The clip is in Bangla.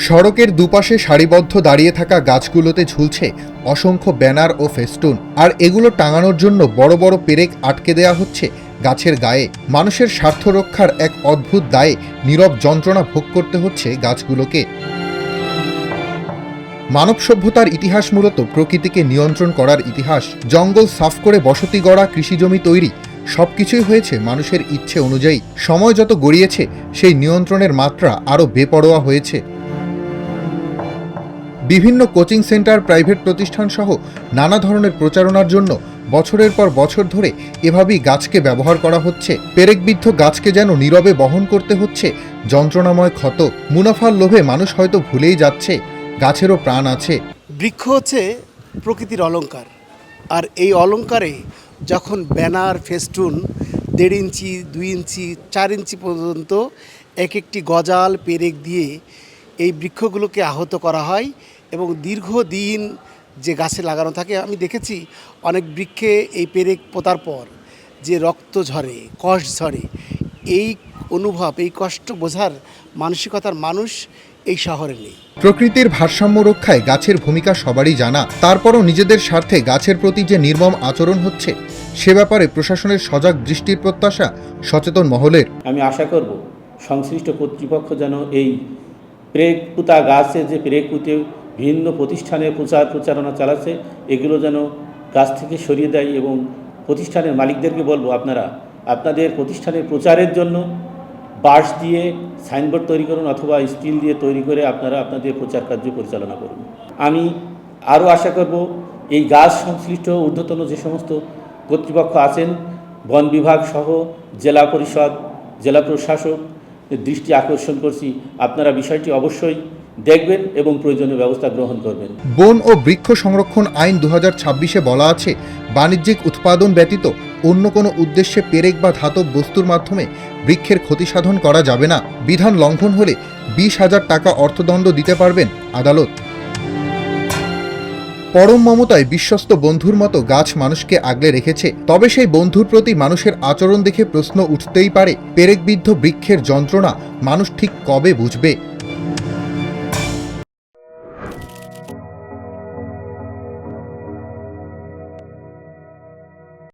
সড়কের দুপাশে সারিবদ্ধ দাঁড়িয়ে থাকা গাছগুলোতে ঝুলছে অসংখ্য ব্যানার ও ফেস্টুন, আর এগুলো টাঙানোর জন্য বড় বড় পেরেক আটকে দেয়া হচ্ছে গাছের গায়ে। মানুষের স্বার্থ রক্ষার এক অদ্ভুত দায়ে নীরব যন্ত্রণা ভোগ করতে হচ্ছে গাছগুলোকে। মানব সভ্যতার ইতিহাস মূলত প্রকৃতিকে নিয়ন্ত্রণ করার ইতিহাস। জঙ্গল সাফ করে বসতি গড়া, কৃষিজমি তৈরি, সবকিছুই হয়েছে মানুষের ইচ্ছে অনুযায়ী। সময় যত গড়িয়েছে সেই নিয়ন্ত্রণের মাত্রা আরও বেপরোয়া হয়েছে। বিভিন্ন কোচিং সেন্টার, প্রাইভেট প্রতিষ্ঠান সহ নানা ধরনের প্রচারণার জন্য বছরের পর বছর ধরে এভাবেই গাছকে ব্যবহার করা হচ্ছে। পেরেকবিদ্ধ গাছকে যেন নীরবে বহন করতে হচ্ছে যন্ত্রণাময় ক্ষত। মুনাফার লোভে মানুষ হয়তো ভুলেই যাচ্ছে গাছেরও প্রাণ আছে। বৃক্ষ হচ্ছে প্রকৃতির অলংকার, আর এই অলংকারে যখন ব্যানার, ফেস্টুন 1.5 ইঞ্চি, 2 ইঞ্চি, 4 ইঞ্চি পর্যন্ত এক একটি গজাল পেরেক দিয়ে এই বৃক্ষগুলোকে আহত করা হয় এবং দীর্ঘদিন যে গাছে লাগানো থাকে, আমি দেখেছি অনেক বৃক্ষে এই পেরেক পোতার পর যে রক্ত ঝরে, কষ ঝরে, এই অনুভব, এই কষ্ট বোঝার মানসিকতার মানুষ এই শহরে নেই। প্রকৃতির ভারসাম্য রক্ষায় গাছের ভূমিকা সবারই জানা, তারপরও নিজেদের স্বার্থে গাছের প্রতি যে নির্মম আচরণ হচ্ছে সে ব্যাপারে প্রশাসনের সজাগ দৃষ্টির প্রত্যাশা সচেতন মহলের। আমি আশা করব সংশ্লিষ্ট কর্তৃপক্ষ যেন এই পেরেক পুঁতা গাছে যে পেরেক পুঁতে বিভিন্ন প্রতিষ্ঠানে প্রচারণা চালাচ্ছে, এগুলো যেন গাছ থেকে সরিয়ে দেয় এবং প্রতিষ্ঠানের মালিকদেরকে বলবো, আপনারা আপনাদের প্রতিষ্ঠানের প্রচারের জন্য বাঁশ দিয়ে সাইনবোর্ড তৈরি করুন অথবা স্টিল দিয়ে তৈরি করে আপনারা আপনাদের প্রচার কার্য পরিচালনা করুন। আমি আরও আশা করব এই গাছ সংশ্লিষ্ট ঊর্ধ্বতন যে সমস্ত কর্তৃপক্ষ আছেন, বন বিভাগ সহ জেলা পরিষদ, জেলা প্রশাসক দৃষ্টি আকর্ষণ করছি, আপনারা বিষয়টি অবশ্যই দেখবেন এবং প্রয়োজনীয় ব্যবস্থা গ্রহণ করবেন। বন ও বৃক্ষ সংরক্ষণ আইন 2026-এ বলা আছে, বাণিজ্যিক উৎপাদন ব্যতীত অন্য কোনো উদ্দেশ্যে পেরেক বা ধাতব বস্তুর মাধ্যমে বৃক্ষের ক্ষতি সাধন করা যাবে না। বিধান লঙ্ঘন হলে 20,000 টাকা অর্থদণ্ড দিতে পারবেন আদালত। পরম মমতায় বিশ্বস্ত বন্ধুর মতো গাছ মানুষকে আগলে রেখেছে, তবে সেই বন্ধুর প্রতি মানুষের আচরণ দেখে প্রশ্ন উঠতেই পারে, পেরেকবিদ্ধ বৃক্ষের যন্ত্রণা মানুষ ঠিক কবে বুঝবে?